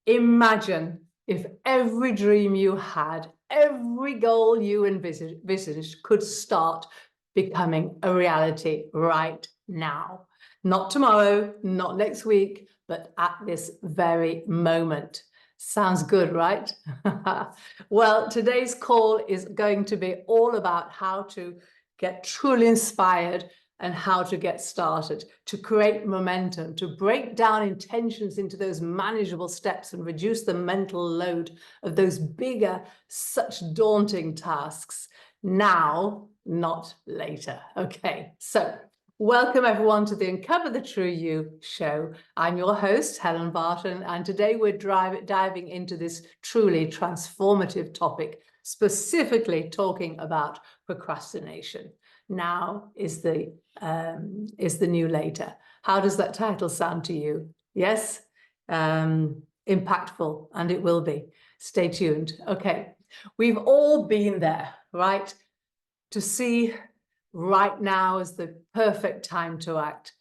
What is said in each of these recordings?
Imagine if every dream you had, every goal you envisaged could start becoming a reality right now. Not tomorrow, not next week, but at this very moment. Sounds good, right? Well, today's call is going to be all about how to get truly inspired and how to get started, to create momentum, to break down intentions into those manageable steps and reduce the mental load of those bigger, such daunting tasks now, not later. Okay, so welcome everyone to the Uncover the True You show. I'm your host, Helen Barton, and today we're diving into this truly transformative topic, specifically talking about procrastination. Now is the new later. How does that title sound to you? Yes? Impactful, and it will be. Stay tuned. Okay, we've all been there, right? To see right now as the perfect time to act.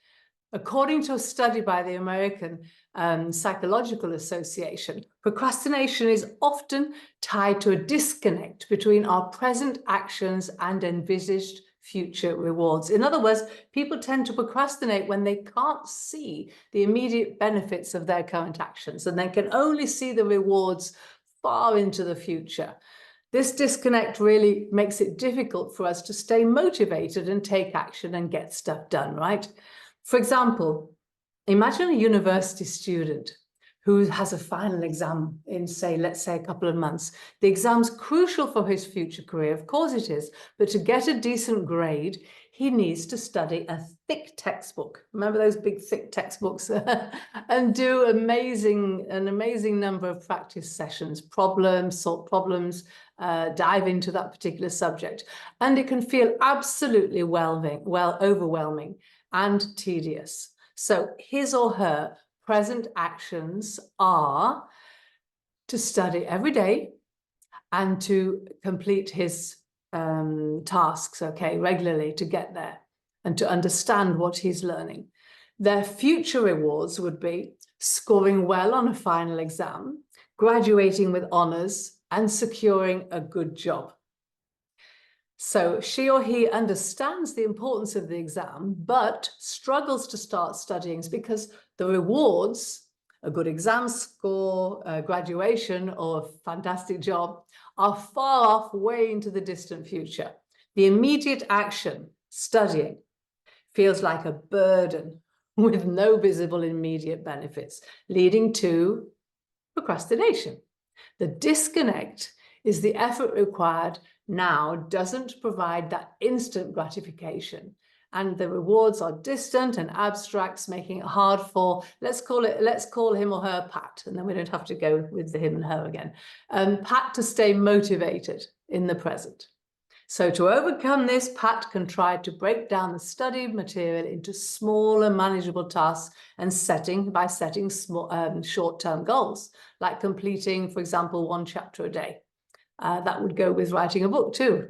According to a study by the American Psychological Association, procrastination is often tied to a disconnect between our present actions and envisaged future rewards. In other words, people tend to procrastinate when they can't see the immediate benefits of their current actions, and they can only see the rewards far into the future. This disconnect really makes it difficult for us to stay motivated and take action and get stuff done, right? For example, imagine a university student who has a final exam in, let's say a couple of months. The exam's crucial for his future career, of course it is, but to get a decent grade, he needs to study a thick textbook. Remember those big, thick textbooks? And do an amazing number of practice sessions, solve problems, dive into that particular subject. And it can feel absolutely overwhelming and tedious. So his or her present actions are to study every day and to complete his tasks, regularly to get there and to understand what he's learning. Their future rewards would be scoring well on a final exam, graduating with honors, and securing a good job. So she or he understands the importance of the exam, but struggles to start studying because the rewards, a good exam score, graduation, or a fantastic job, are far off, way into the distant future. The immediate action, studying, feels like a burden with no visible immediate benefits, leading to procrastination. The disconnect is the effort required now doesn't provide that instant gratification, and the rewards are distant and abstracts, making it hard for, let's call him or her Pat, and then we don't have to go with the him and her again, Pat to stay motivated in the present. So to overcome this, Pat can try to break down the studied material into smaller, manageable tasks and setting small, short-term goals, like completing, for example, 1 chapter a day. That would go with writing a book too.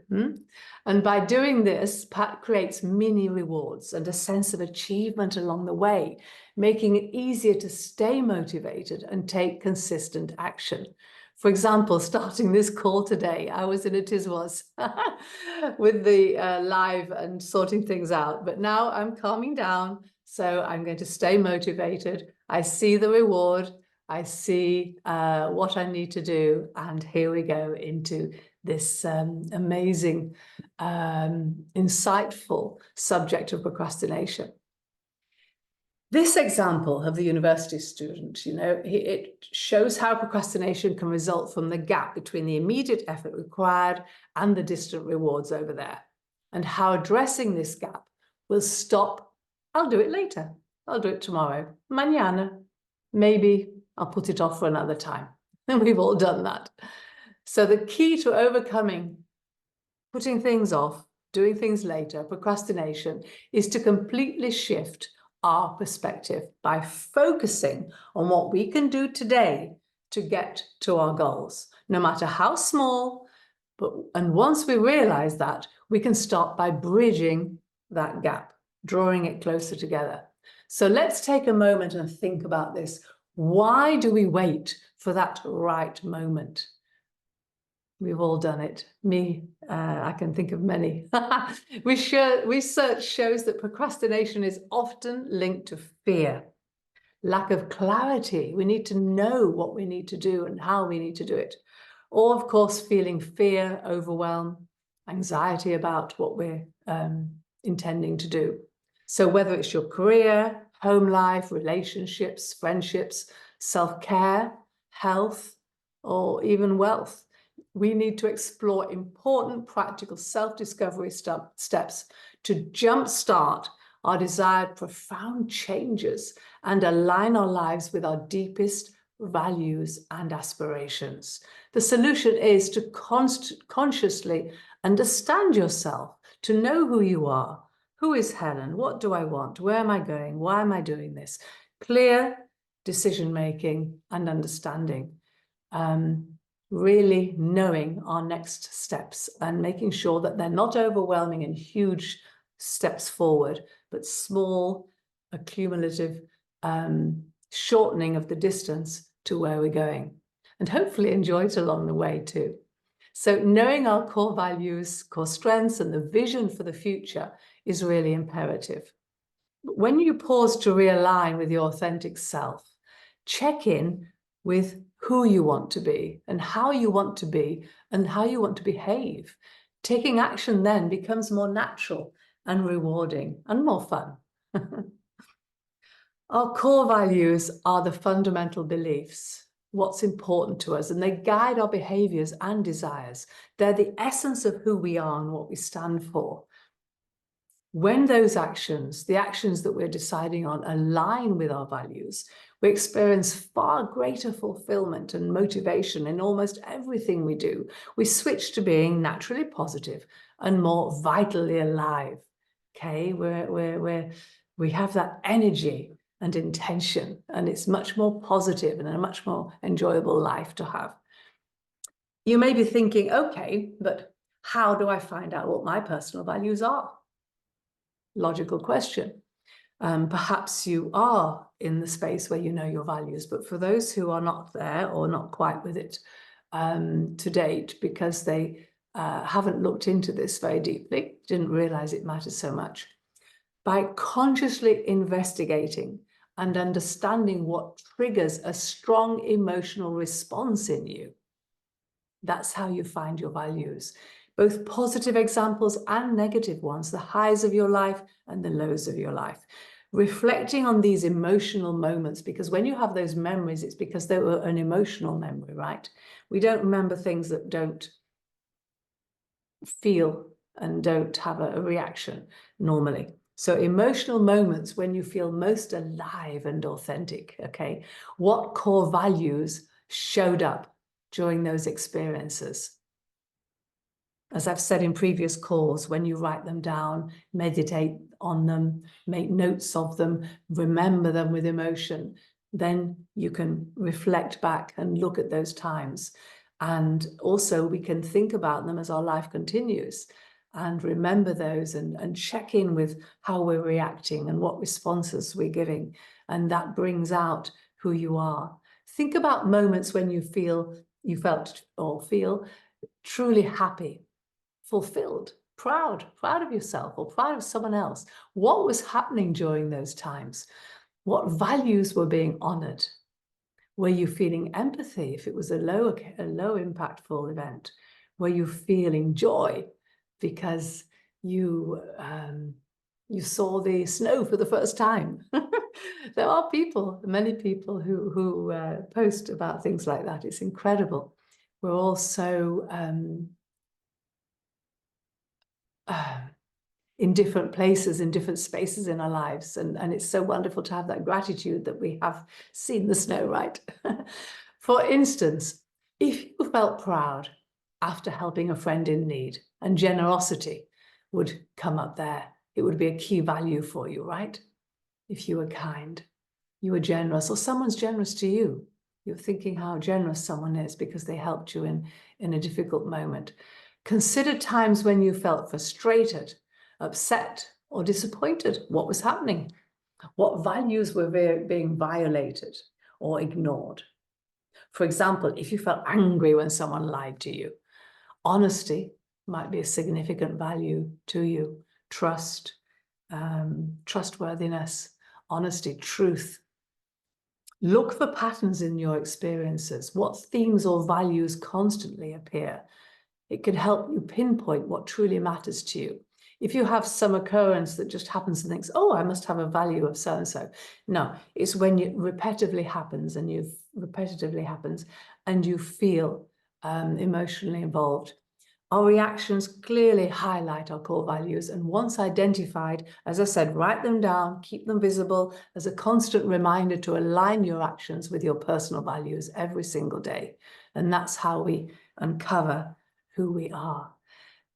And by doing this, Pat creates mini rewards and a sense of achievement along the way, making it easier to stay motivated and take consistent action. For example, starting this call today, I was in a tiz-was with the live and sorting things out, but now I'm calming down, so I'm going to stay motivated. I see the reward, I see what I need to do, and here we go into this amazing, insightful subject of procrastination. This example of the university student, it shows how procrastination can result from the gap between the immediate effort required and the distant rewards over there, and how addressing this gap will stop, I'll do it later, I'll do it tomorrow, mañana, maybe I'll put it off for another time. And we've all done that. So the key to overcoming putting things off, doing things later, procrastination, is to completely shift our perspective by focusing on what we can do today to get to our goals, no matter how small. And once we realize that, we can start by bridging that gap, drawing it closer together. So let's take a moment and think about this. Why do we wait for that right moment. We've all done it. Me, I can think of many. Research shows that procrastination is often linked to fear, lack of clarity. We need to know what we need to do and how we need to do it. Or, of course, feeling fear, overwhelm, anxiety about what we're intending to do. So whether it's your career, home life, relationships, friendships, self-care, health, or even wealth, we need to explore important practical self-discovery steps to jumpstart our desired profound changes and align our lives with our deepest values and aspirations. The solution is to consciously understand yourself, to know who you are. Who is Helen? What do I want? Where am I going? Why am I doing this? Clear decision-making and understanding. Really knowing our next steps and making sure that they're not overwhelming and huge steps forward, but small, accumulative shortening of the distance to where we're going, and hopefully enjoy it along the way too. So knowing our core values, core strengths, and the vision for the future is really imperative. When you pause to realign with your authentic self, check in with who you want to be and how you want to be and how you want to behave. Taking action then becomes more natural and rewarding and more fun. Our core values are the fundamental beliefs, what's important to us, and they guide our behaviors and desires. They're the essence of who we are and what we stand for. When those actions, the actions that we're deciding on, align with our values, we experience far greater fulfillment and motivation in almost everything we do. We switch to being naturally positive and more vitally alive. Okay, we have that energy and intention, and it's much more positive and a much more enjoyable life to have. You may be thinking, okay, but how do I find out what my personal values are? Logical question. Perhaps you are in the space where you know your values, but for those who are not there or not quite with it to date, because they haven't looked into this very deeply, didn't realize it matters so much, by consciously investigating and understanding what triggers a strong emotional response in you, that's how you find your values. Both positive examples and negative ones, the highs of your life and the lows of your life. Reflecting on these emotional moments, because when you have those memories, it's because they were an emotional memory, right? We don't remember things that don't feel and don't have a reaction normally. So emotional moments when you feel most alive and authentic, okay? What core values showed up during those experiences? As I've said in previous calls, when you write them down, meditate on them, make notes of them, remember them with emotion, then you can reflect back and look at those times. And also we can think about them as our life continues and remember those and check in with how we're reacting and what responses we're giving. And that brings out who you are. Think about moments when you felt or feel truly happy, fulfilled, proud of yourself or proud of someone else. What was happening during those times? What values were being honored? Were you feeling empathy if it was a low impactful event? Were you feeling joy because you saw the snow for the first time? There are many people who post about things like that. It's incredible. We're all so in different places, in different spaces in our lives. And it's so wonderful to have that gratitude that we have seen the snow, right? For instance, if you felt proud after helping a friend in need, and generosity would come up there, it would be a key value for you, right? If you were kind, you were generous, or someone's generous to you, you're thinking how generous someone is because they helped you in a difficult moment. Consider times when you felt frustrated, upset, or disappointed. What was happening? What values were being violated or ignored? For example, if you felt angry when someone lied to you, honesty might be a significant value to you. Trust, trustworthiness, honesty, truth. Look for patterns in your experiences. What themes or values constantly appear? It can help you pinpoint what truly matters to you. If you have some occurrence that just happens and thinks, oh, I must have a value of so-and-so. No, it's when it repetitively happens and you feel emotionally involved. Our reactions clearly highlight our core values, and once identified, as I said, write them down, keep them visible as a constant reminder to align your actions with your personal values every single day. And that's how we uncover who we are.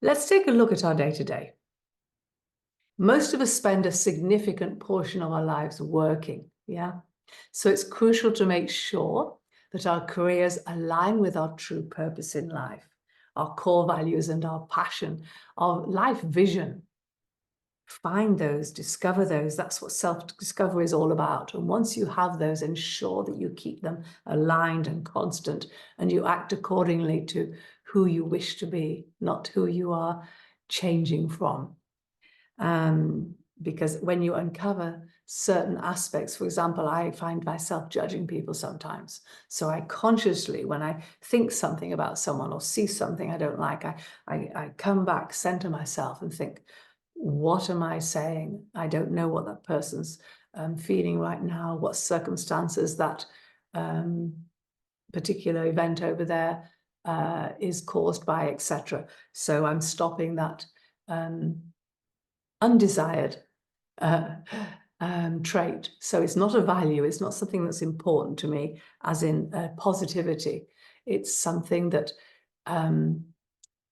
Let's take a look at our day-to-day. Most of us spend a significant portion of our lives working, yeah? So it's crucial to make sure that our careers align with our true purpose in life, our core values and our passion, our life vision. Find those, discover those. That's what self-discovery is all about. And once you have those, ensure that you keep them aligned and constant, and you act accordingly to who you wish to be, not who you are changing from. Because when you uncover certain aspects, for example, I find myself judging people sometimes. So I consciously, when I think something about someone or see something I don't like, I come back, center myself and think, what am I saying? I don't know what that person's feeling right now, what circumstances that particular event over there is caused by, etc. So I'm stopping that undesired trait. So it's not a value, it's not something that's important to me, as in positivity. It's something that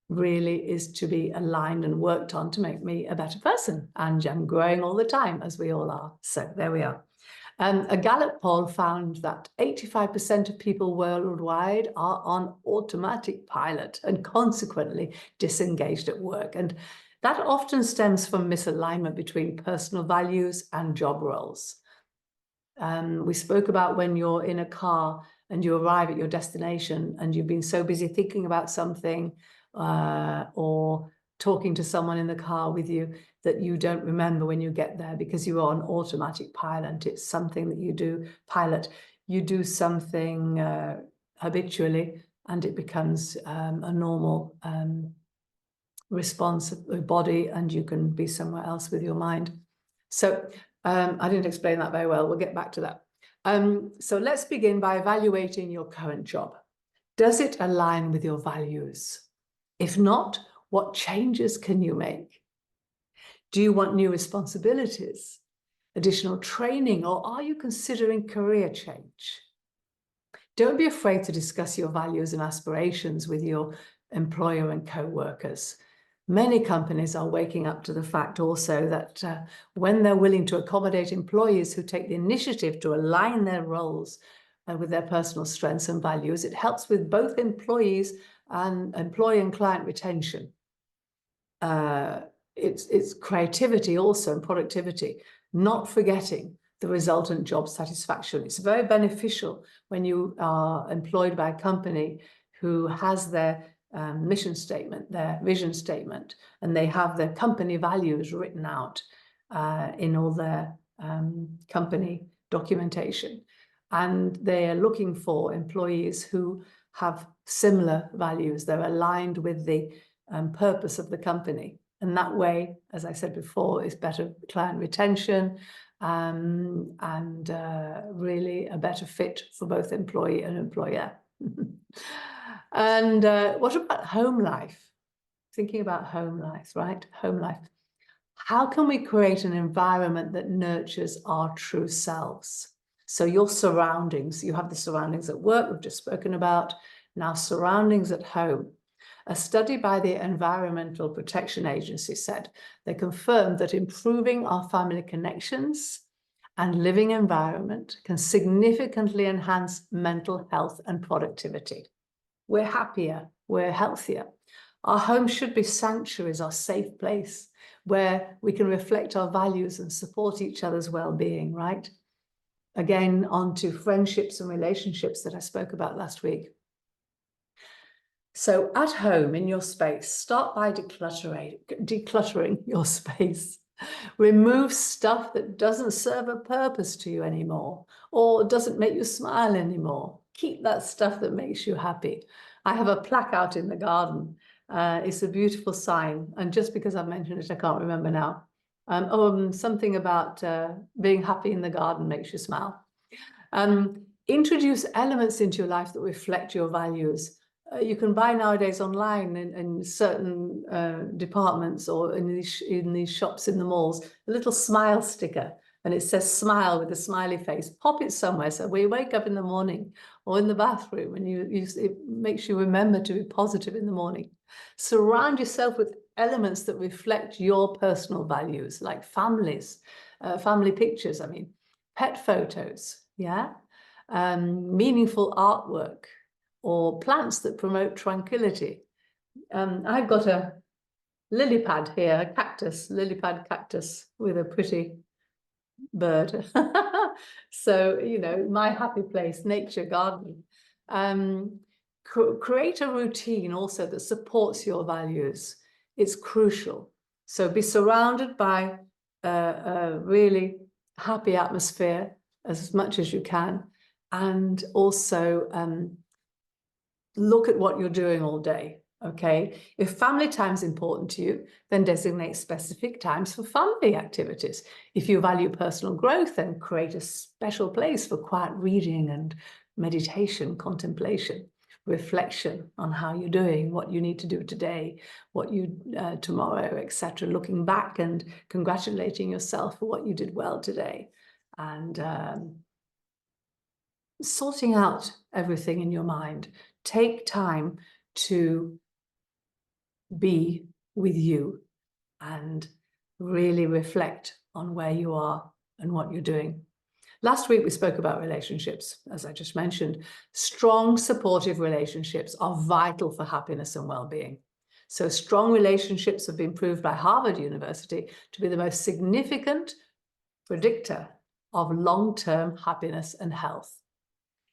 really is to be aligned and worked on to make me a better person. And I'm growing all the time, as we all are. So there we are. A Gallup poll found that 85% of people worldwide are on automatic pilot and consequently disengaged at work. And that often stems from misalignment between personal values and job roles. We spoke about when you're in a car and you arrive at your destination and you've been so busy thinking about something or talking to someone in the car with you that you don't remember when you get there because you are on automatic pilot. It's something that you do you do something habitually and it becomes a normal response of the body, and you can be somewhere else with your mind. So I didn't explain that very well. We'll get back to that. So let's begin by evaluating your current job. Does it align with your values? If not, what changes can you make? Do you want new responsibilities, additional training, or are you considering career change? Don't be afraid to discuss your values and aspirations with your employer and co-workers. Many companies are waking up to the fact also that when they're willing to accommodate employees who take the initiative to align their roles with their personal strengths and values, it helps with both employee and client retention. It's creativity also and productivity, not forgetting the resultant job satisfaction. It's very beneficial when you are employed by a company who has their mission statement, their vision statement, and they have their company values written out in all their company documentation. And they are looking for employees who have similar values. They're aligned with the purpose of the company. And that way, as I said before, is better client retention and really a better fit for both employee and employer. And what about home life? Thinking about home life, right? Home life. How can we create an environment that nurtures our true selves? So your surroundings, you have the surroundings at work, we've just spoken about, now surroundings at home. A study by the Environmental Protection Agency said they confirmed that improving our family connections and living environment can significantly enhance mental health and productivity. We're happier, we're healthier. Our home should be sanctuaries, our safe place where we can reflect our values and support each other's well-being, right? again, onto friendships and relationships that I spoke about last week. So at home in your space, start by decluttering your space. Remove stuff that doesn't serve a purpose to you anymore or doesn't make you smile anymore. Keep that stuff that makes you happy. I have a plaque out in the garden. It's a beautiful sign. And just because I've mentioned it, I can't remember now. Something about being happy in the garden makes you smile. Introduce elements into your life that reflect your values. You can buy nowadays online in certain departments or in these shops in the malls, a little smile sticker, and it says smile with a smiley face. Pop it somewhere so when you wake up in the morning or in the bathroom and it makes you remember to be positive in the morning. Surround yourself with elements that reflect your personal values, like family pictures, pet photos, yeah? Meaningful artwork, or plants that promote tranquility. I've got a lily pad here, lily pad cactus with a pretty bird. So, my happy place, nature garden. Create a routine also that supports your values. It's crucial. So be surrounded by a really happy atmosphere as much as you can. And also look at what you're doing all day, okay? If family time is important to you, then designate specific times for family activities. If you value personal growth, then create a special place for quiet reading and meditation, contemplation, reflection on how you're doing, what you need to do today, what you tomorrow, etc. Looking back and congratulating yourself for what you did well today. And sorting out everything in your mind. Take time to be with you and really reflect on where you are and what you're doing. Last week, we spoke about relationships, as I just mentioned. Strong, supportive relationships are vital for happiness and well-being. So strong relationships have been proved by Harvard University to be the most significant predictor of long-term happiness and health.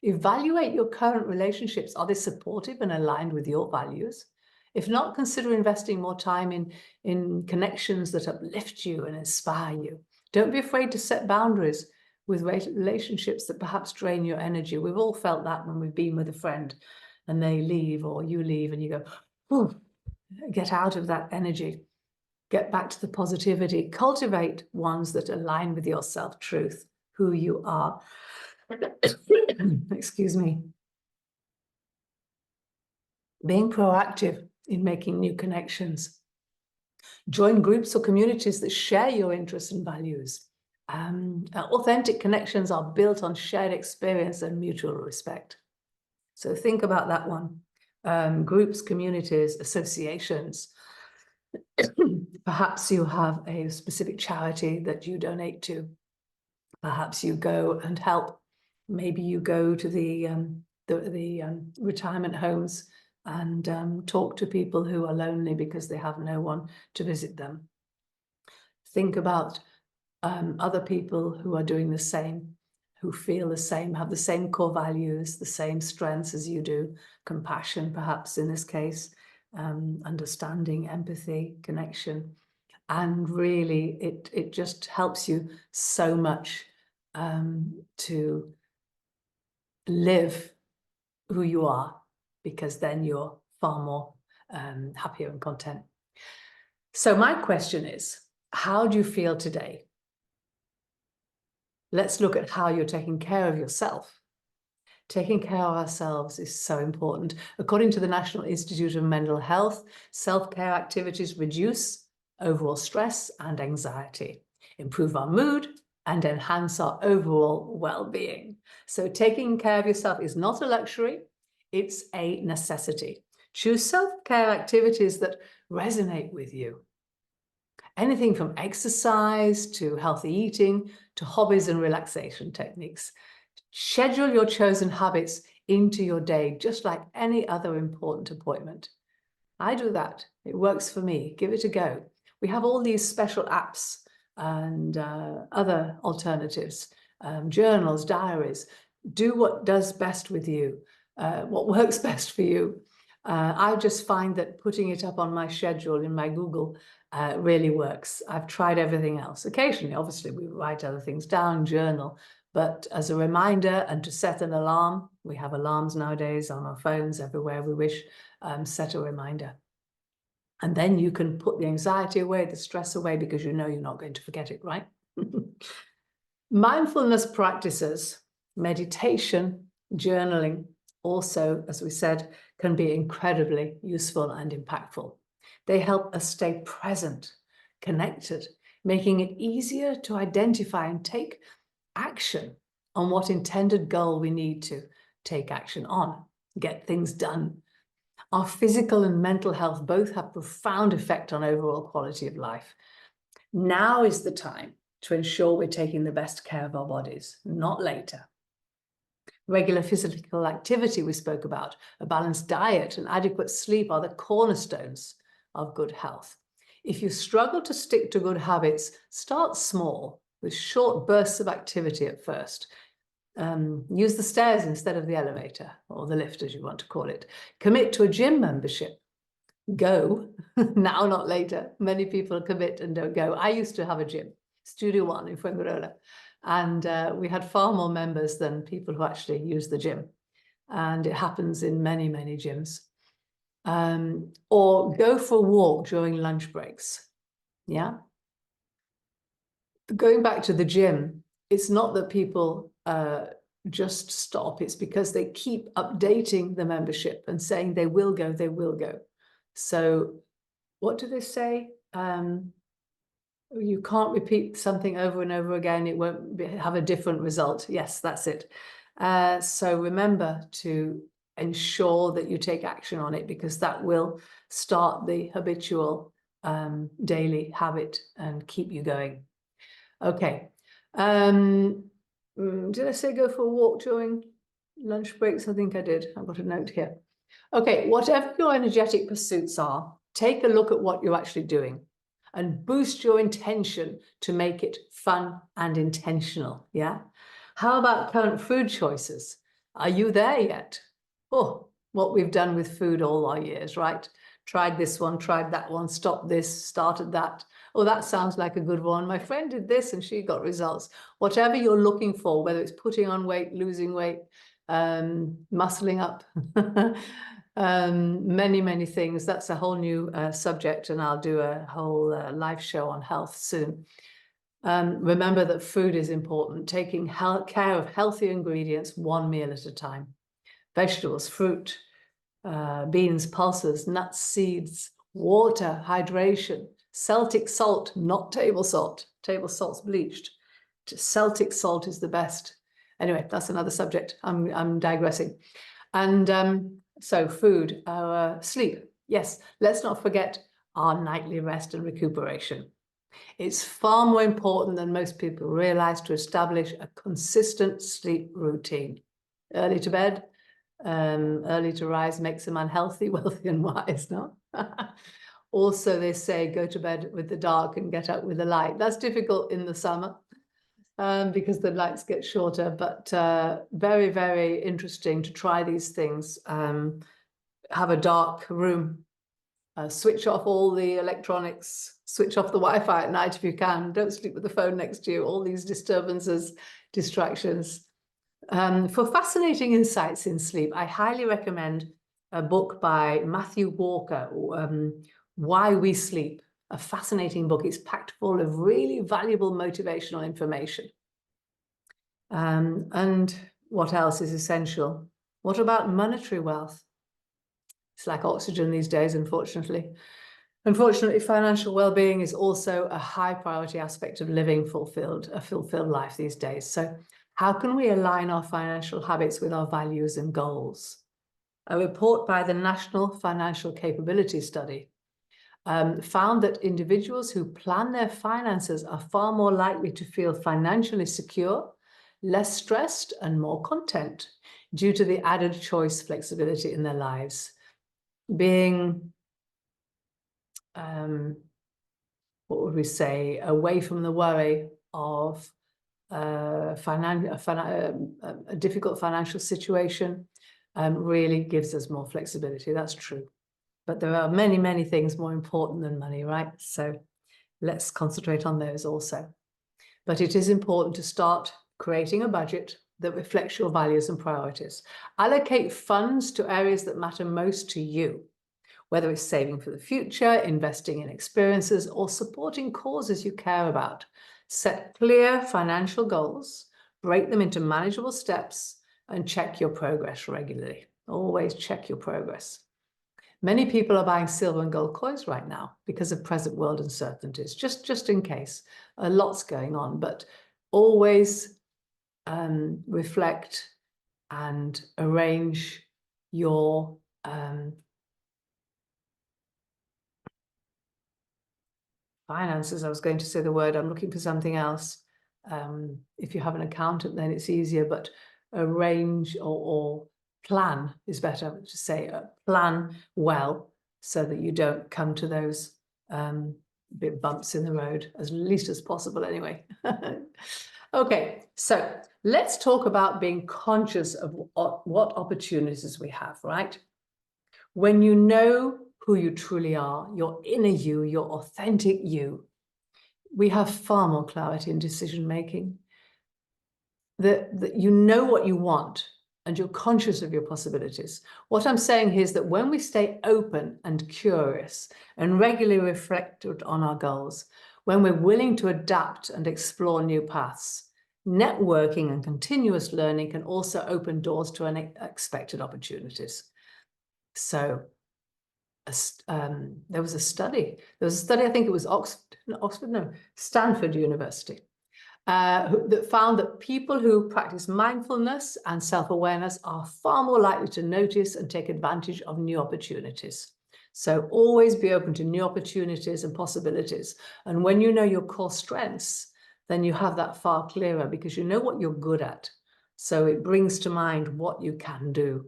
Evaluate your current relationships. Are they supportive and aligned with your values? If not, consider investing more time in connections that uplift you and inspire you. Don't be afraid to set boundaries with relationships that perhaps drain your energy. We've all felt that when we've been with a friend and they leave or you leave and you go, oh, get out of that energy. Get back to the positivity. Cultivate ones that align with your self-truth, who you are. Excuse me. Being proactive in making new connections. Join groups or communities that share your interests and values. Authentic connections are built on shared experience and mutual respect. So think about that one. Groups, communities, associations. Perhaps you have a specific charity that you donate to. Perhaps you go and help. Maybe you go to the retirement homes and talk to people who are lonely because they have no one to visit them. Think about other people who are doing the same, who feel the same, have the same core values, the same strengths as you do, compassion perhaps in this case, understanding, empathy, connection. And really it just helps you so much to live who you are, because then you're far more happier and content. So my question is, how do you feel today? Let's look at how you're taking care of yourself. Taking care of ourselves is so important. According to the National Institute of Mental Health, self-care activities reduce overall stress and anxiety, improve our mood, and enhance our overall well-being. So taking care of yourself is not a luxury, it's a necessity. Choose self-care activities that resonate with you. Anything from exercise to healthy eating to hobbies and relaxation techniques. Schedule your chosen habits into your day, just like any other important appointment. I do that. It works for me. Give it a go. We have all these special apps and other alternatives journals, diaries. Do what does best with you, what works best for you. I just find that putting it up on my schedule in my Google really works. I've tried everything else. Occasionally, obviously, we write other things down, journal, but as a reminder and to set an alarm, we have alarms nowadays on our phones everywhere we wish, set a reminder. And then you can put the anxiety away, the stress away, because you know you're not going to forget it, right? Mindfulness practices, meditation, journaling, also, as we said, can be incredibly useful and impactful. They help us stay present, connected, making it easier to identify and take action on what intended goal we need to take action on, get things done. Our physical and mental health both have profound effect on overall quality of life. Now is the time to ensure we're taking the best care of our bodies, not later. Regular physical activity we spoke about, a balanced diet and adequate sleep are the cornerstones of good health. If you struggle to stick to good habits, start small with short bursts of activity at first. Use the stairs instead of the elevator, or the lift as you want to call it. Commit to a gym membership. Go, now not later. Many people commit and don't go. I used to have a gym, Studio One in Fuengirola, and we had far more members than people who actually use the gym. And it happens in many, many gyms. Or go for a walk during lunch breaks. Yeah. Going back to the gym, it's not that people just stop. It's because they keep updating the membership and saying they will go, they will go. So what do they say? You can't repeat something over and over again. It won't have a different result. Yes, that's it. So remember to ensure that you take action on it, because that will start the habitual daily habit and keep you going. Okay. Did I say go for a walk during lunch breaks? I think I did. I've got a note here. Okay, whatever your energetic pursuits are, take a look at what you're actually doing and boost your intention to make it fun and intentional, yeah? How about current food choices? Are you there yet? Oh, what we've done with food all our years, right? Tried this one, tried that one, stopped this, started that. Oh, that sounds like a good one. My friend did this and she got results. Whatever you're looking for, whether it's putting on weight, losing weight, muscling up, many, many things. That's a whole new subject, and I'll do a whole live show on health soon. Remember that food is important, taking care of healthy ingredients one meal at a time. Vegetables, fruit, beans, pulses, nuts, seeds, water, hydration, Celtic salt, not table salt. Table salt's bleached. Celtic salt is the best. Anyway, that's another subject. I'm digressing. And so food, our sleep. Yes, let's not forget our nightly rest and recuperation. It's far more important than most people realize to establish a consistent sleep routine. Early to bed, early to rise makes a man healthy, wealthy, and wise, no? Also, they say go to bed with the dark and get up with the light. That's difficult in the summer because the lights get shorter, but very, very interesting to try these things. Have a dark room, switch off all the electronics, switch off the Wi-Fi at night if you can. Don't sleep with the phone next to you. All these disturbances, distractions. For fascinating insights in sleep, I highly recommend a book by Matthew Walker, Why We Sleep, a fascinating book. It's packed full of really valuable motivational information. And what else is essential? What about monetary wealth? It's like oxygen these days, unfortunately. Unfortunately, financial well-being is also a high priority aspect of living a fulfilled life these days. So how can we align our financial habits with our values and goals? A report by the National Financial Capability Study found that individuals who plan their finances are far more likely to feel financially secure, less stressed, and more content due to the added choice flexibility in their lives. Being, what would we say, away from the worry of a difficult financial situation, really gives us more flexibility. That's true. But there are many, many things more important than money, right? So let's concentrate on those also. But it is important to start creating a budget that reflects your values and priorities. Allocate funds to areas that matter most to you, whether it's saving for the future, investing in experiences, or supporting causes you care about. Set clear financial goals, break them into manageable steps, and check your progress regularly. Always check your progress. Many people are buying silver and gold coins right now because of present world uncertainties, just in case. A lot's going on, but always reflect and arrange your finances. I was going to say the word, I'm looking for something else. If you have an accountant, then it's easier, but arrange or plan is better to say. Plan well so that you don't come to those bit bumps in the road, as least as possible anyway. Okay, so let's talk about being conscious of what opportunities we have, right? When you know who you truly are, your inner you, your authentic you, we have far more clarity in decision making. That you know what you want and you're conscious of your possibilities. What I'm saying here is that when we stay open and curious and regularly reflect on our goals, when we're willing to adapt and explore new paths, networking and continuous learning can also open doors to unexpected opportunities. So there was a study, I think it was Stanford University, that found that people who practice mindfulness and self-awareness are far more likely to notice and take advantage of new opportunities. So always be open to new opportunities and possibilities. And when you know your core strengths, then you have that far clearer because you know what you're good at. So it brings to mind what you can do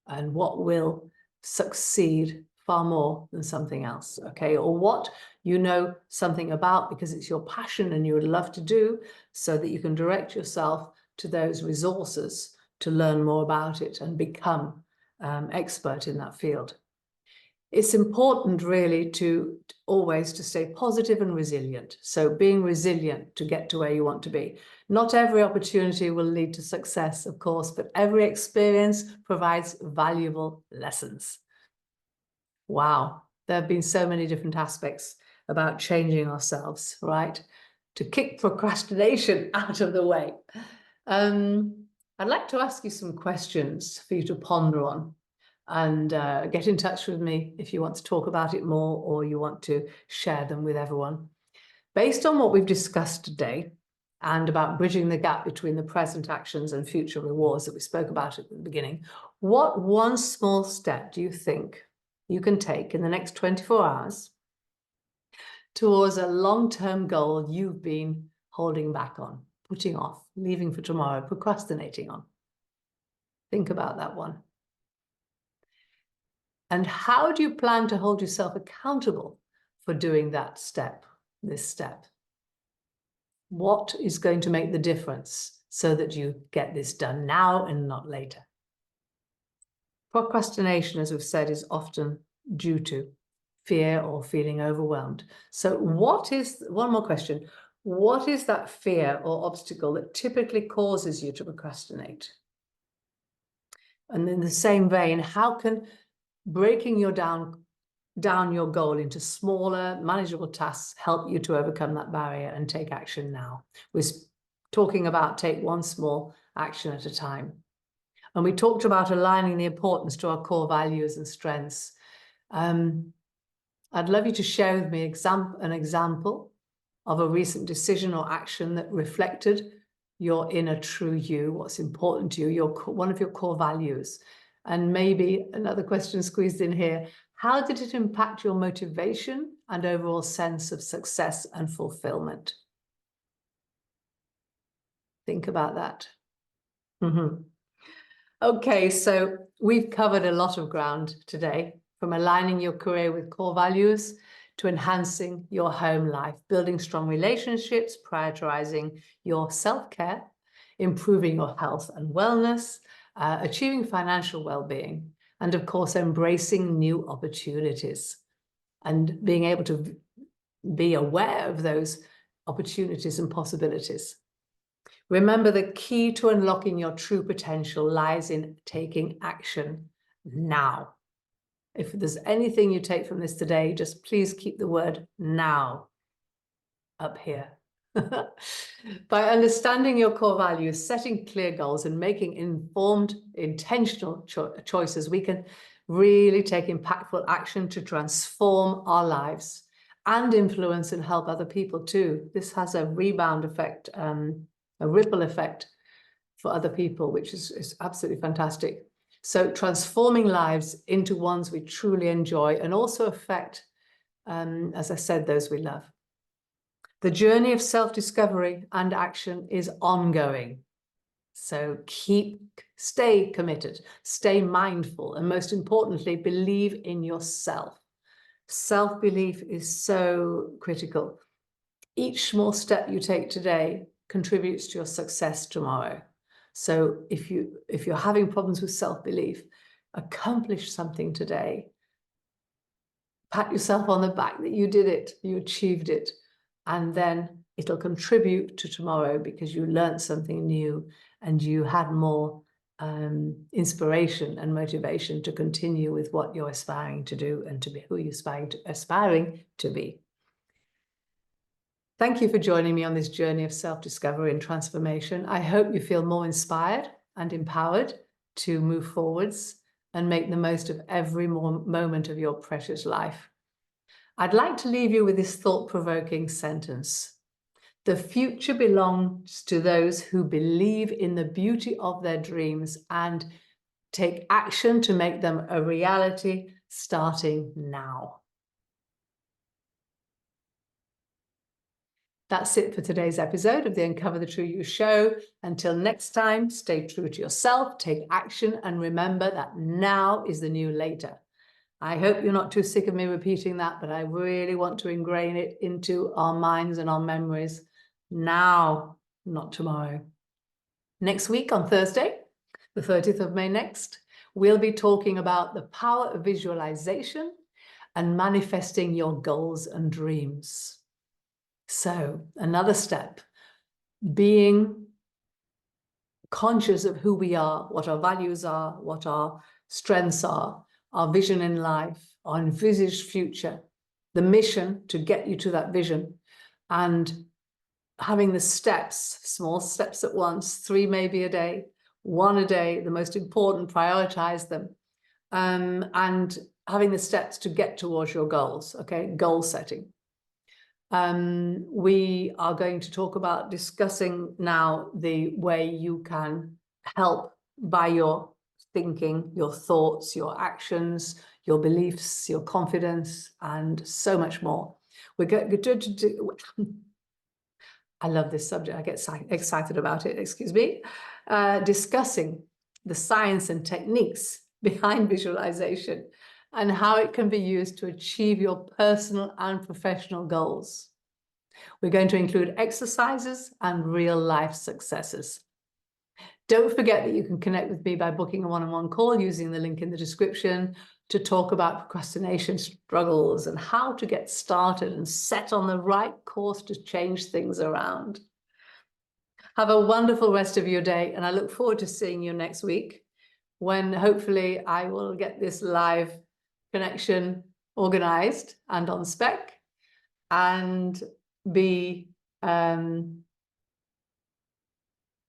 and what will succeed far more than something else, okay? Or what you know something about because it's your passion and you would love to do, so that you can direct yourself to those resources to learn more about it and become expert in that field. It's important really to always to stay positive and resilient. So being resilient to get to where you want to be. Not every opportunity will lead to success, of course, but every experience provides valuable lessons. Wow, there have been so many different aspects about changing ourselves, right? To kick procrastination out of the way. I'd like to ask you some questions for you to ponder on, and get in touch with me if you want to talk about it more or you want to share them with everyone. Based on what we've discussed today and about bridging the gap between the present actions and future rewards that we spoke about at the beginning, what one small step do you think you can take in the next 24 hours towards a long-term goal you've been holding back on, putting off, leaving for tomorrow, procrastinating on? Think about that one. And how do you plan to hold yourself accountable for doing that step, this step? What is going to make the difference so that you get this done now and not later? Procrastination, as we've said, is often due to fear or feeling overwhelmed. So one more question, what is that fear or obstacle that typically causes you to procrastinate? And in the same vein, how can breaking down your goal into smaller, manageable tasks help you to overcome that barrier and take action now? We're talking about take one small action at a time. And we talked about aligning the importance to our core values and strengths. I'd love you to share with me an example of a recent decision or action that reflected your inner true you, what's important to you, one of your core values. And maybe another question squeezed in here, how did it impact your motivation and overall sense of success and fulfillment? Think about that. Okay, so we've covered a lot of ground today, from aligning your career with core values to enhancing your home life, building strong relationships, prioritizing your self-care, improving your health and wellness, achieving financial well-being, and of course, embracing new opportunities and being able to be aware of those opportunities and possibilities. Remember, the key to unlocking your true potential lies in taking action now. If there's anything you take from this today, just please keep the word now up here. By understanding your core values, setting clear goals, and making informed, intentional choices, we can really take impactful action to transform our lives and influence and help other people too. This has a rebound effect, a ripple effect for other people, which is absolutely fantastic. So transforming lives into ones we truly enjoy and also affect, as I said, those we love. The journey of self-discovery and action is ongoing. So stay committed, stay mindful, and most importantly, believe in yourself. Self-belief is so critical. Each small step you take today contributes to your success tomorrow. So if you're having problems with self-belief, accomplish something today. Pat yourself on the back that you did it, you achieved it, and then it'll contribute to tomorrow because you learned something new and you had more inspiration and motivation to continue with what you're aspiring to do and to be who you're aspiring to be. Thank you for joining me on this journey of self-discovery and transformation. I hope you feel more inspired and empowered to move forwards and make the most of every moment of your precious life. I'd like to leave you with this thought-provoking sentence. The future belongs to those who believe in the beauty of their dreams and take action to make them a reality starting now. That's it for today's episode of the Uncover the True You show. Until next time, stay true to yourself, take action, and remember that now is the new later. I hope you're not too sick of me repeating that, but I really want to ingrain it into our minds and our memories now, not tomorrow. Next week on Thursday, the 30th of May next, we'll be talking about the power of visualization and manifesting your goals and dreams. So another step, being conscious of who we are, what our values are, what our strengths are, our vision in life, our envisaged future, the mission to get you to that vision, and having the steps, small steps at once, 3 maybe a day, 1 a day, the most important, prioritize them, and having the steps to get towards your goals, okay, goal setting. We are going to talk about discussing now the way you can help by your thinking, your thoughts, your actions, your beliefs, your confidence, and so much more. We're going to do, I love this subject, I get excited about it, excuse me, discussing the science and techniques behind visualization and how it can be used to achieve your personal and professional goals. We're going to include exercises and real-life successes. Don't forget that you can connect with me by booking a one-on-one call using the link in the description to talk about procrastination struggles and how to get started and set on the right course to change things around. Have a wonderful rest of your day, and I look forward to seeing you next week when hopefully I will get this live connection organized and on spec and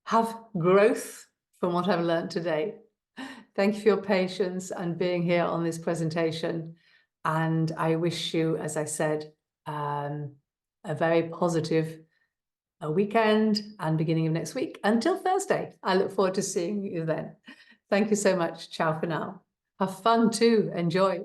have growth from what I've learned today. Thank you for your patience and being here on this presentation. And I wish you, as I said, a very positive weekend and beginning of next week until Thursday. I look forward to seeing you then. Thank you so much. Ciao for now. Have fun too. Enjoy.